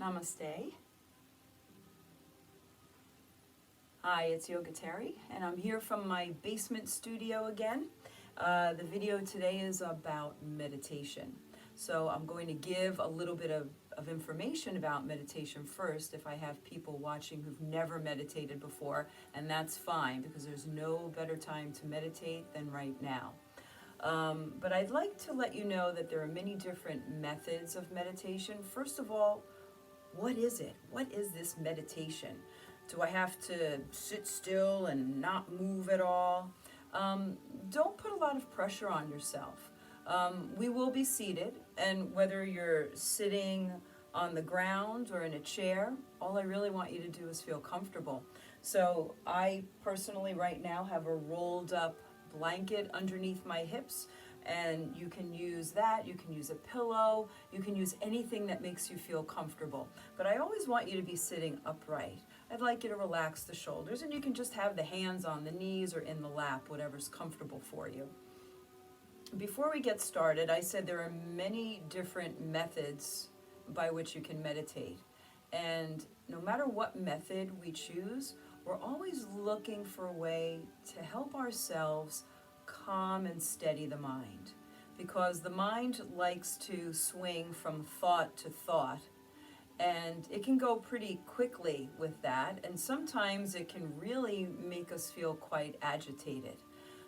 Namaste. Hi, it's Yoga Terry, and I'm here from my basement studio again. The video today is about meditation. So I'm going to give a little bit of information about meditation first if I have people watching who've never meditated before, and that's fine because there's no better time to meditate than right now. But I'd like to let you know that there are many different methods of meditation. First of all, what is it? What is this meditation? Do I have to sit still and not move at all? Don't put a lot of pressure on yourself. We will be seated, and whether you're sitting on the ground or in a chair, all I really want you to do is feel comfortable. So I personally right now have a rolled up blanket underneath my hips, and you can use that, you can use a pillow, you can use anything that makes you feel comfortable. But I always want you to be sitting upright. I'd like you to relax the shoulders, and you can just have the hands on the knees or in the lap, whatever's comfortable for you. Before we get started, I said there are many different methods by which you can meditate. And no matter what method we choose, we're always looking for a way to help ourselves calm and steady the mind. Because the mind likes to swing from thought to thought, and it can go pretty quickly with that, and sometimes it can really make us feel quite agitated.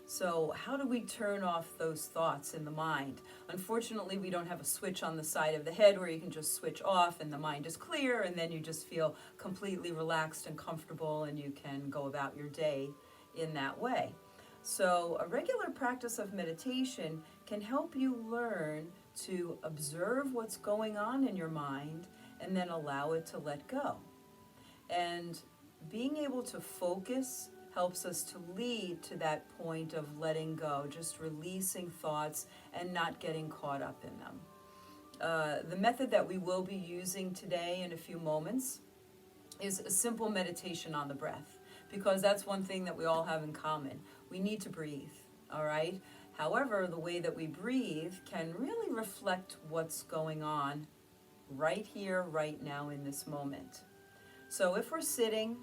So how do we turn off those thoughts in the mind? Unfortunately, we don't have a switch on the side of the head where you can just switch off and the mind is clear, and then you just feel completely relaxed and comfortable and you can go about your day in that way. So a regular practice of meditation can help you learn to observe what's going on in your mind and then allow it to let go. And being able to focus helps us to lead to that point of letting go, just releasing thoughts and not getting caught up in them. The method that we will be using today in a few moments is a simple meditation on the breath, because that's one thing that we all have in common. We need to breathe, all right? However, the way that we breathe can really reflect what's going on right here, right now, in this moment. So if we're sitting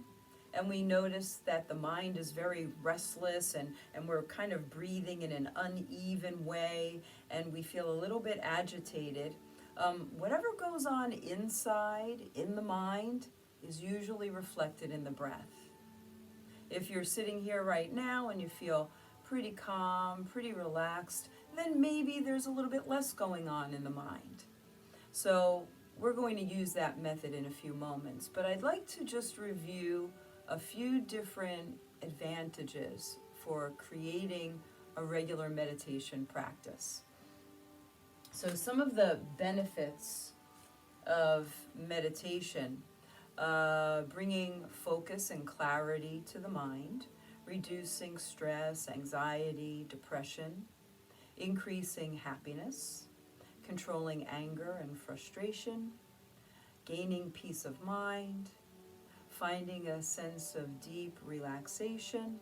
and we notice that the mind is very restless and we're kind of breathing in an uneven way and we feel a little bit agitated, whatever goes on inside in the mind is usually reflected in the breath. If you're sitting here right now and you feel pretty calm, pretty relaxed, then maybe there's a little bit less going on in the mind. So we're going to use that method in a few moments, but I'd like to just review a few different advantages for creating a regular meditation practice. So some of the benefits of meditation: bringing focus and clarity to the mind, reducing stress, anxiety, depression, increasing happiness, controlling anger and frustration, gaining peace of mind, finding a sense of deep relaxation,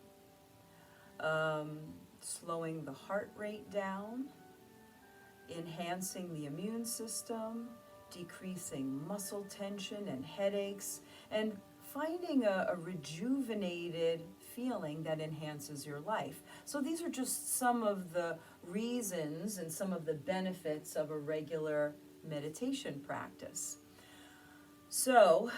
slowing the heart rate down, enhancing the immune system, decreasing muscle tension and headaches, and finding a rejuvenated feeling that enhances your life. So these are just some of the reasons and some of the benefits of a regular meditation practice. So,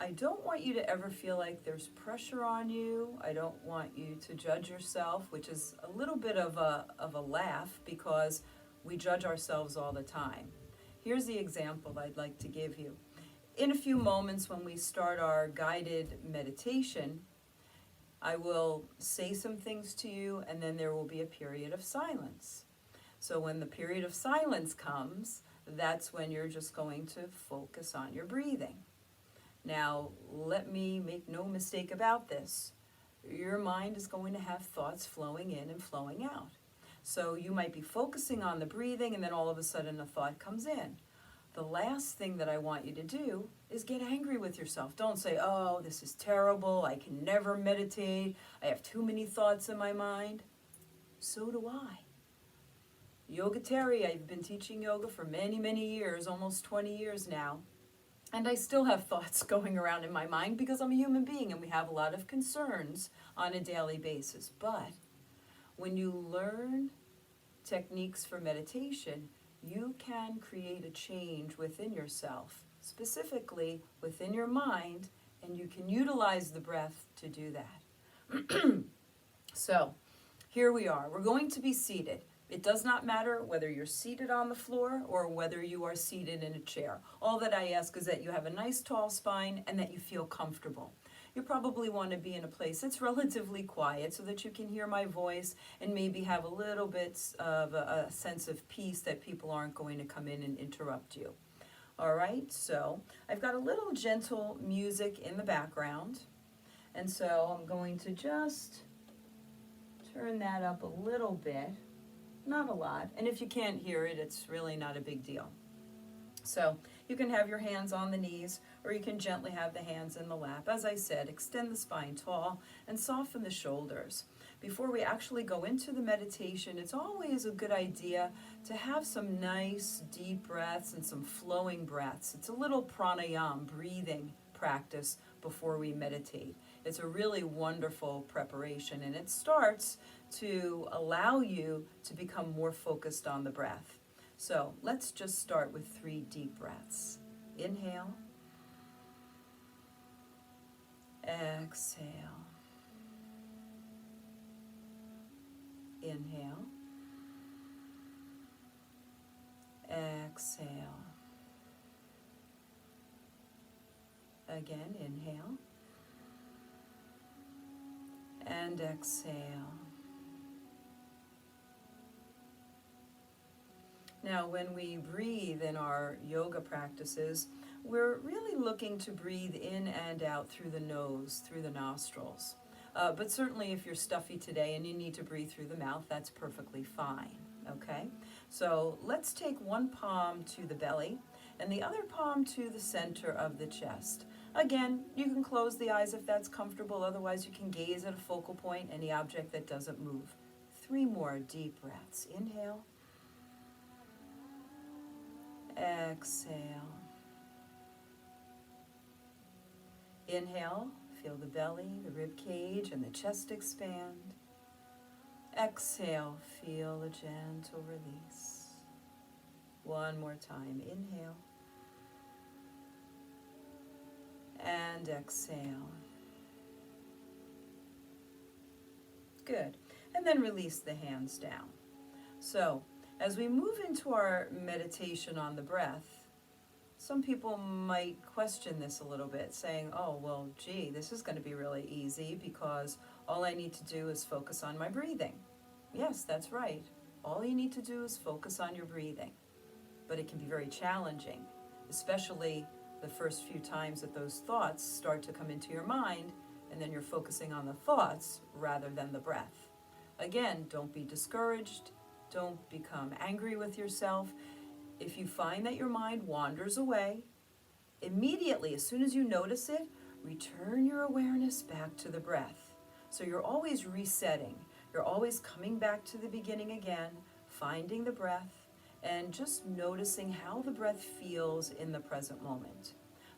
I don't want you to ever feel like there's pressure on you. I don't want you to judge yourself, which is a little bit of a laugh because we judge ourselves all the time. Here's the example I'd like to give you. In a few moments when we start our guided meditation, I will say some things to you and then there will be a period of silence. So when the period of silence comes, that's when you're just going to focus on your breathing. Now, let me make no mistake about this. Your mind is going to have thoughts flowing in and flowing out. So you might be focusing on the breathing and then all of a sudden a thought comes in. The last thing that I want you to do is get angry with yourself. Don't say, oh, this is terrible, I can never meditate, I have too many thoughts in my mind. So do I. Yoga Terry, I've been teaching yoga for many, many years, almost 20 years now. And I still have thoughts going around in my mind because I'm a human being and we have a lot of concerns on a daily basis. But when you learn techniques for meditation, you can create a change within yourself, specifically within your mind, and you can utilize the breath to do that. So, here we are. We're going to be seated. It does not matter whether you're seated on the floor or whether you are seated in a chair. All that I ask is that you have a nice tall spine and that you feel comfortable. You probably want to be in a place that's relatively quiet so that you can hear my voice and maybe have a little bit of a sense of peace that people aren't going to come in and interrupt you. All right, so I've got a little gentle music in the background, and so I'm going to just turn that up a little bit, not a lot, and if you can't hear it, it's really not a big deal. So you can have your hands on the knees, or you can gently have the hands in the lap. As I said, extend the spine tall and soften the shoulders. Before we actually go into the meditation, it's always a good idea to have some nice deep breaths and some flowing breaths. It's a little pranayama, breathing practice before we meditate. It's a really wonderful preparation, and it starts to allow you to become more focused on the breath. So let's just start with 3 deep breaths. Inhale, exhale, inhale, exhale. Again, inhale and exhale. Now, when we breathe in our yoga practices, we're really looking to breathe in and out through the nose, through the nostrils. But certainly if you're stuffy today and you need to breathe through the mouth, that's perfectly fine, okay? So let's take one palm to the belly and the other palm to the center of the chest. Again, you can close the eyes if that's comfortable, otherwise you can gaze at a focal point, any object that doesn't move. 3 more deep breaths. Inhale. Exhale. Inhale, feel the belly, the rib cage, and the chest expand. Exhale, feel a gentle release. One more time. Inhale. And exhale. Good. And then release the hands down. So, as we move into our meditation on the breath, some people might question this a little bit, saying, oh, well, gee, this is going to be really easy because all I need to do is focus on my breathing. Yes, that's right. All you need to do is focus on your breathing. But it can be very challenging, especially the first few times that those thoughts start to come into your mind, and then you're focusing on the thoughts rather than the breath. Again, don't be discouraged. Don't become angry with yourself. If you find that your mind wanders away, immediately, as soon as you notice it, return your awareness back to the breath. So you're always resetting. You're always coming back to the beginning again, finding the breath, and just noticing how the breath feels in the present moment.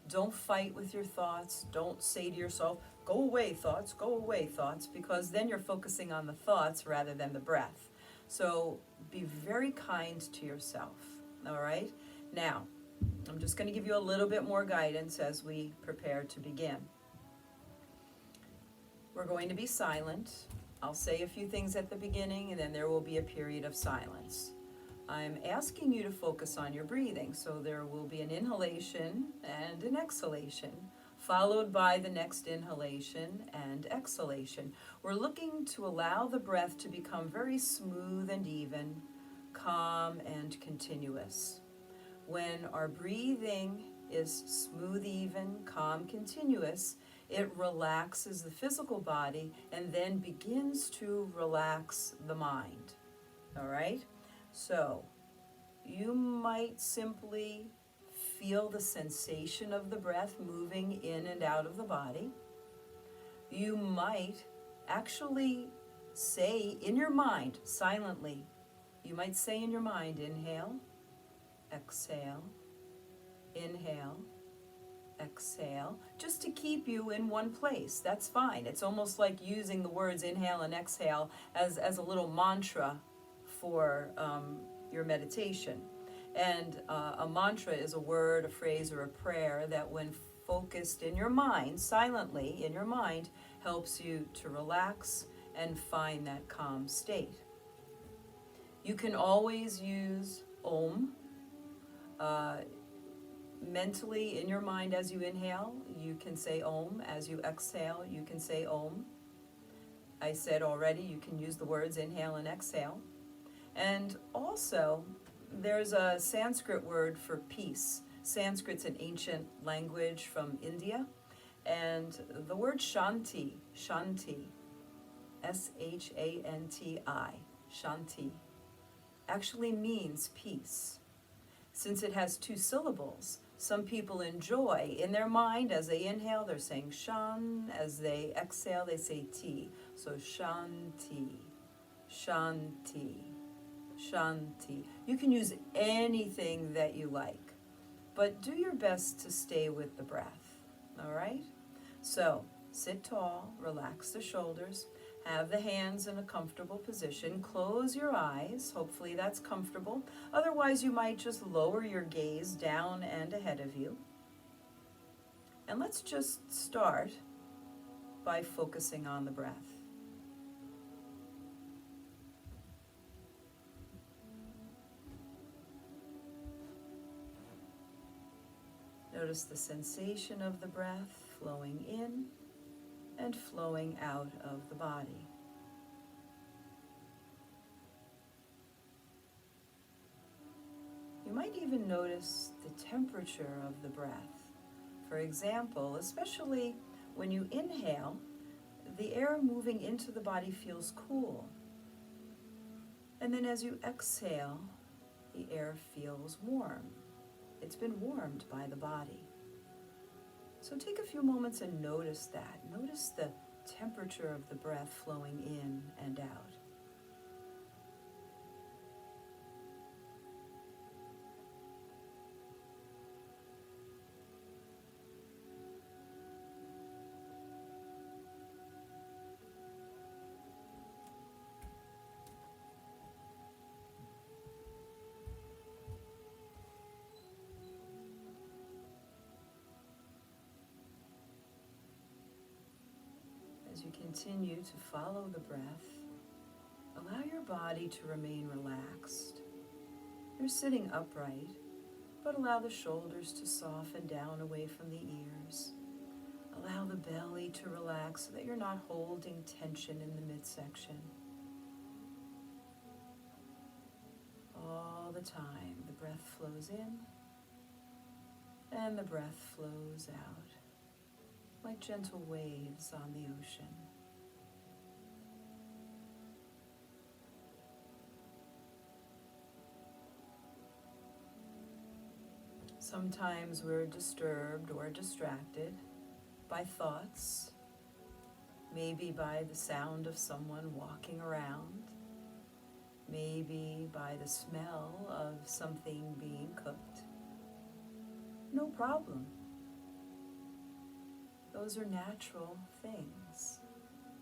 Don't fight with your thoughts. Don't say to yourself, go away thoughts, because then you're focusing on the thoughts rather than the breath. So be very kind to yourself, all right? Now, I'm just going to give you a little bit more guidance as we prepare to begin. We're going to be silent. I'll say a few things at the beginning, and then there will be a period of silence. I'm asking you to focus on your breathing, so there will be an inhalation and an exhalation, followed by the next inhalation and exhalation. We're looking to allow the breath to become very smooth and even, calm and continuous. When our breathing is smooth, even, calm, continuous, it relaxes the physical body and then begins to relax the mind. All right? So, you might simply feel the sensation of the breath moving in and out of the body. You might actually say in your mind, silently, you might say in your mind, inhale, exhale, inhale, exhale, just to keep you in one place. That's fine. It's almost like using the words inhale and exhale as a little mantra for your meditation. And a mantra is a word, a phrase, or a prayer that when focused in your mind, silently in your mind, helps you to relax and find that calm state. You can always use Om. Mentally in your mind as you inhale, you can say Om. As you exhale, you can say Om. I said already, you can use the words inhale and exhale. And also, there's a Sanskrit word for peace. Sanskrit's an ancient language from India. And the word Shanti, Shanti, S-H-A-N-T-I, Shanti, actually means peace. Since it has two syllables, some people enjoy in their mind as they inhale, they're saying Shan, as they exhale, they say Ti. So Shanti, Shanti, Shanti. You can use anything that you like, but do your best to stay with the breath, all right? So sit tall, relax the shoulders, have the hands in a comfortable position, close your eyes, hopefully that's comfortable. Otherwise you might just lower your gaze down and ahead of you. And let's just start by focusing on the breath. Notice the sensation of the breath flowing in and flowing out of the body. You might even notice the temperature of the breath. For example, especially when you inhale, the air moving into the body feels cool. And then as you exhale, the air feels warm. It's been warmed by the body. So take a few moments and notice that. Notice the temperature of the breath flowing in and out. As you continue to follow the breath, allow your body to remain relaxed. You're sitting upright, but allow the shoulders to soften down away from the ears. Allow the belly to relax so that you're not holding tension in the midsection. All the time, the breath flows in and the breath flows out, like gentle waves on the ocean. Sometimes we're disturbed or distracted by thoughts, maybe by the sound of someone walking around, maybe by the smell of something being cooked. No problem. Those are natural things.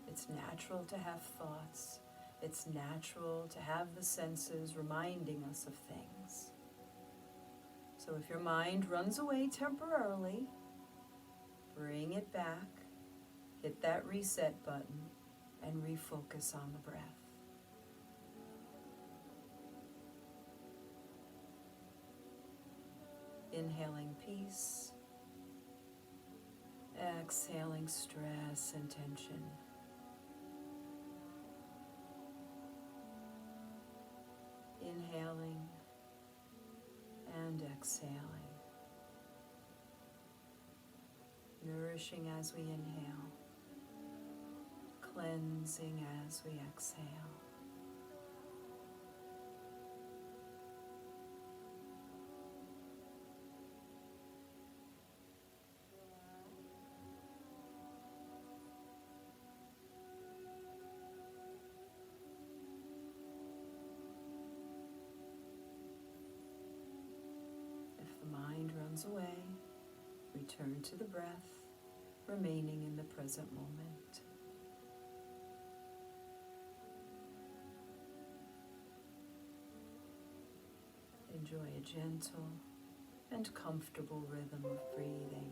It's natural to have thoughts. It's natural to have the senses reminding us of things. So if your mind runs away temporarily, bring it back, hit that reset button, and refocus on the breath. Inhaling peace, exhaling stress and tension. Inhaling and exhaling. Nourishing as we inhale, cleansing as we exhale. Away, return to the breath, remaining in the present moment. Enjoy a gentle and comfortable rhythm of breathing.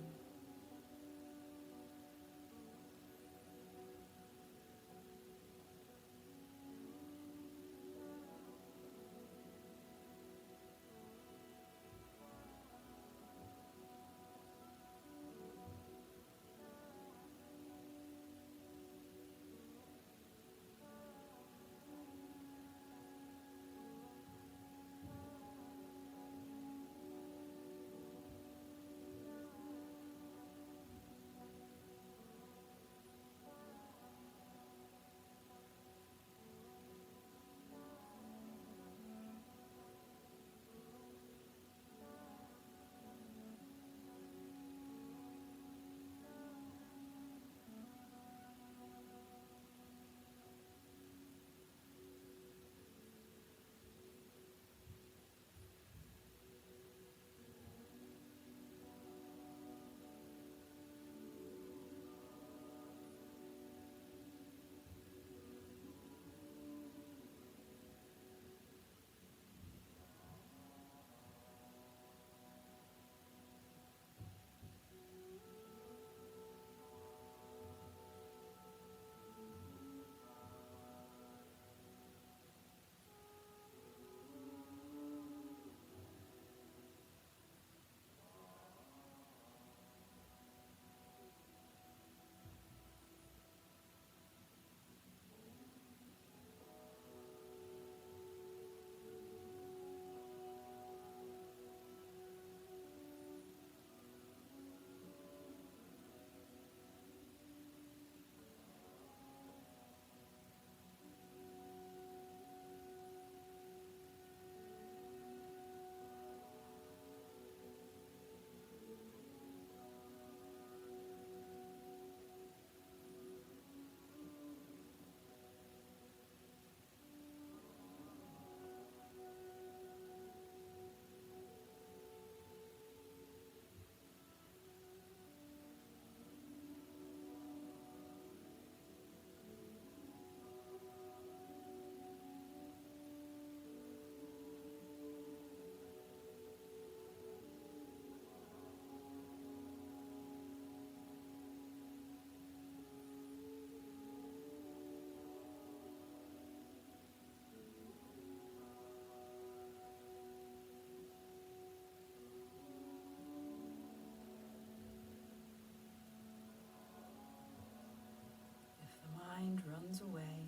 If the mind runs away,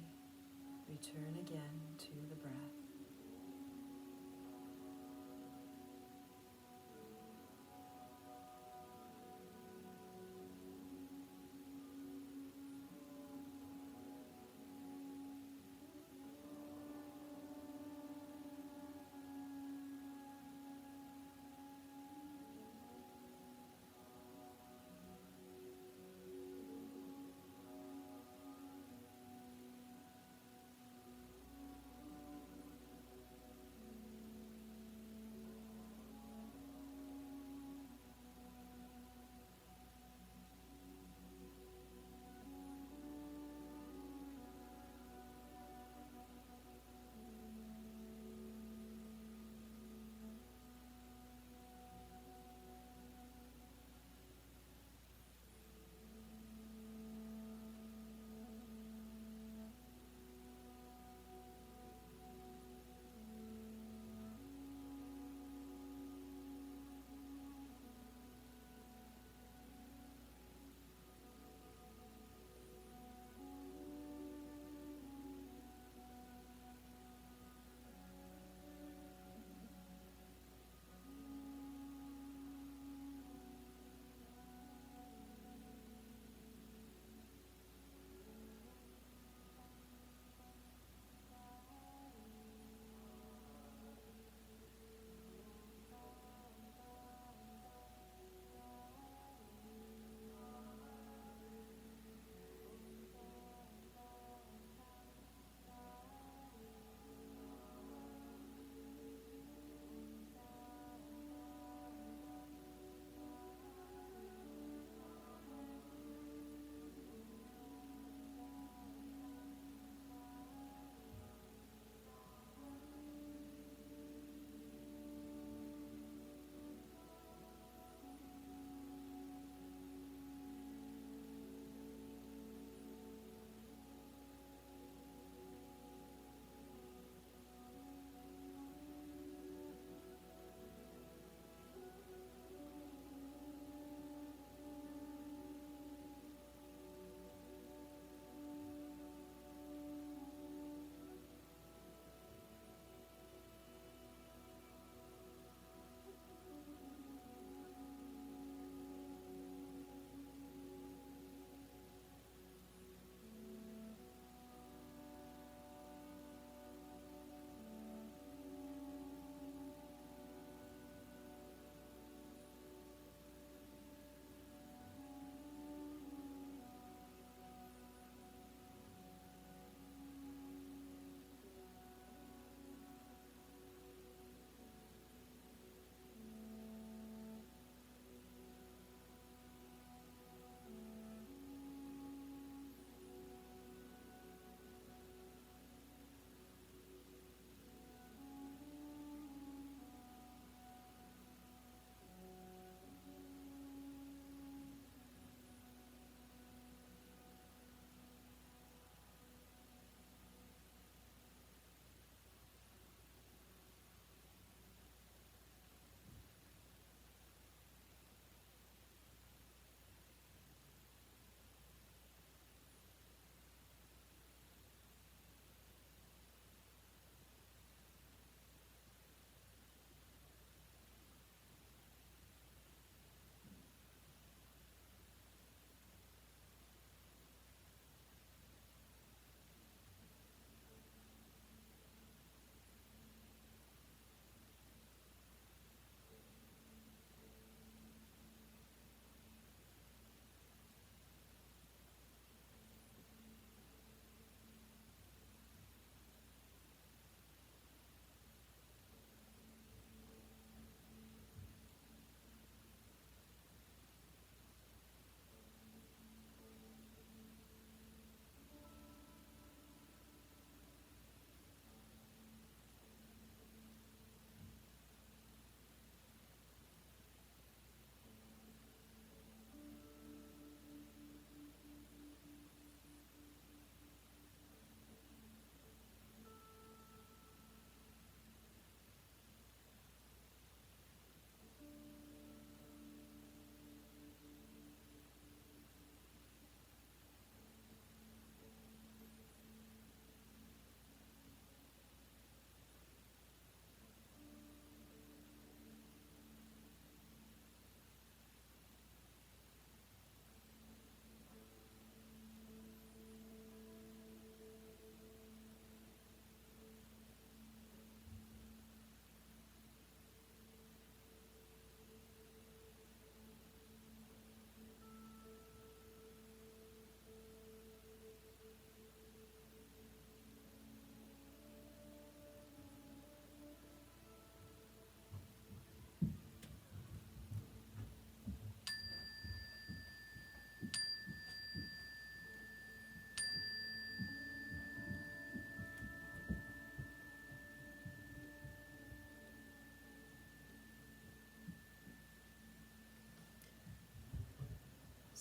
return again to the breath.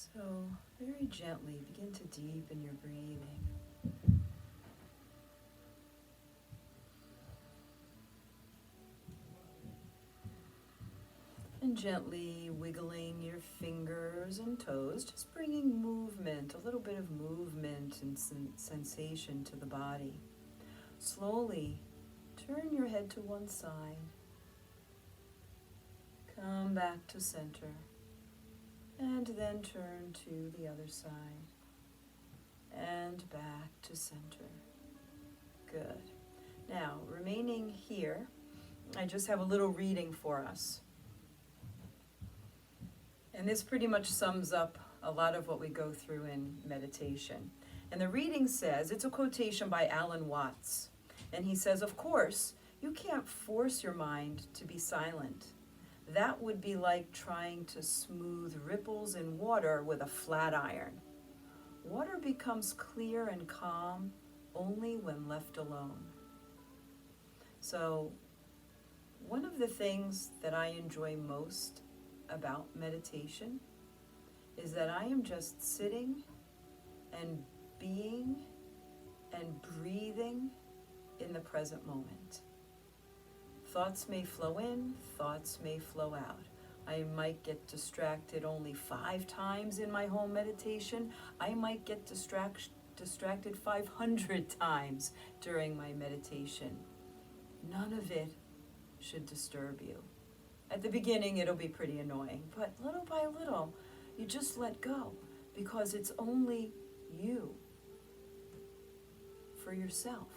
So very gently begin to deepen your breathing. And gently wiggling your fingers and toes, just bringing movement, a little bit of movement and sensation to the body. Slowly turn your head to one side. Come back to center. And then turn to the other side. And back to center. Good. Now, remaining here, I just have a little reading for us. And this pretty much sums up a lot of what we go through in meditation. And the reading says, it's a quotation by Alan Watts. And he says, of course, you can't force your mind to be silent. That would be like trying to smooth ripples in water with a flat iron. Water becomes clear and calm only when left alone. So, one of the things that I enjoy most about meditation is that I am just sitting and being and breathing in the present moment. Thoughts may flow in, thoughts may flow out. I might get distracted only 5 times in my home meditation. I might get distracted 500 times during my meditation. None of it should disturb you. At the beginning, it'll be pretty annoying, but little by little, you just let go because it's only you for yourself.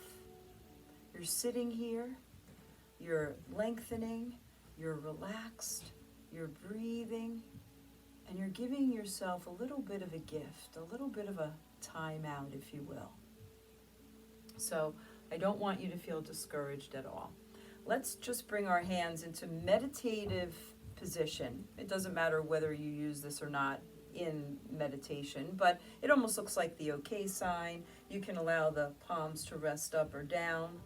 You're sitting here, you're lengthening, you're relaxed, you're breathing, and you're giving yourself a little bit of a gift, a little bit of a time out, if you will. So I don't want you to feel discouraged at all. Let's just bring our hands into meditative position. It doesn't matter whether you use this or not in meditation, but it almost looks like the OK sign. You can allow the palms to rest up or down,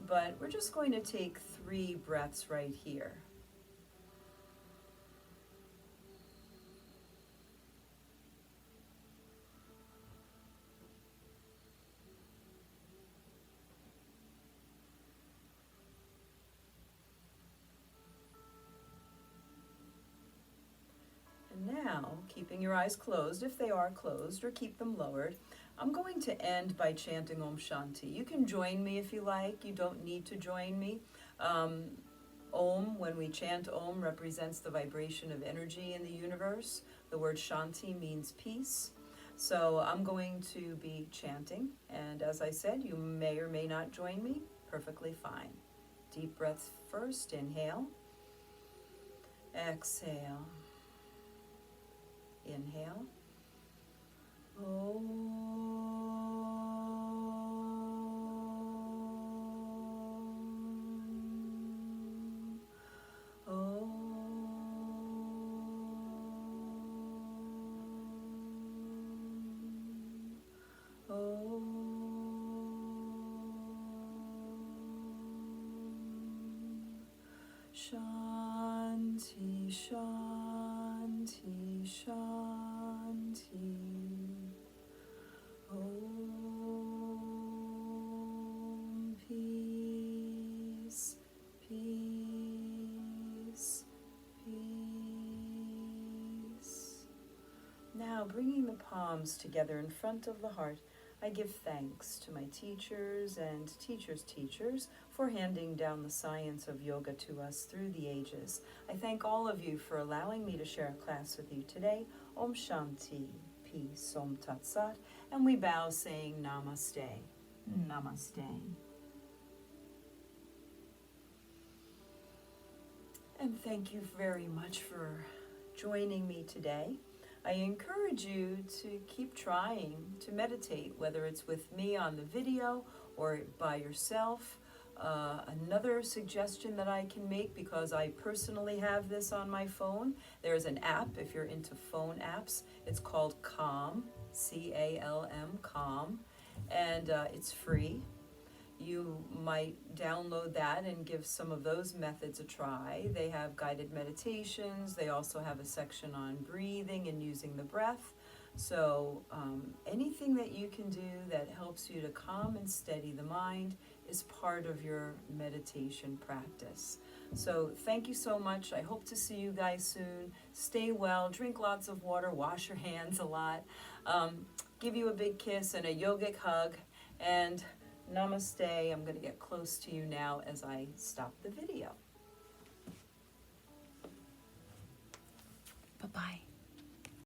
but we're just going to take 3 breaths right here. Now, keeping your eyes closed, if they are closed, or keep them lowered, I'm going to end by chanting Om Shanti. You can join me if you like. You don't need to join me. Om, when we chant Om, represents the vibration of energy in the universe. The word Shanti means peace. So I'm going to be chanting, and as I said, you may or may not join me. Perfectly fine. Deep breaths first. Inhale. Exhale. Inhale. Om. Om. Om. Shanti, Shanti, Shanti. Om. Peace, peace, peace. Now, bringing the palms together in front of the heart, I give thanks to my teachers and teachers' teachers for handing down the science of yoga to us through the ages. I thank all of you for allowing me to share a class with you today. Om Shanti, peace, Om Tat Sat, and we bow saying Namaste. Namaste. And thank you very much for joining me today. I encourage you to keep trying to meditate, whether it's with me on the video or by yourself. Another suggestion that I can make, because I personally have this on my phone, there's an app, if you're into phone apps, it's called Calm, C-A-L-M, Calm, and it's free. you might download that and give some of those methods a try. They have guided meditations. They also have a section on breathing and using the breath. So anything that you can do that helps you to calm and steady the mind is part of your meditation practice. So thank you so much. I hope to see you guys soon. Stay well, drink lots of water, wash your hands a lot. Give you a big kiss and a yogic hug, and namaste. I'm going to get close to you now as I stop the video. Bye-bye.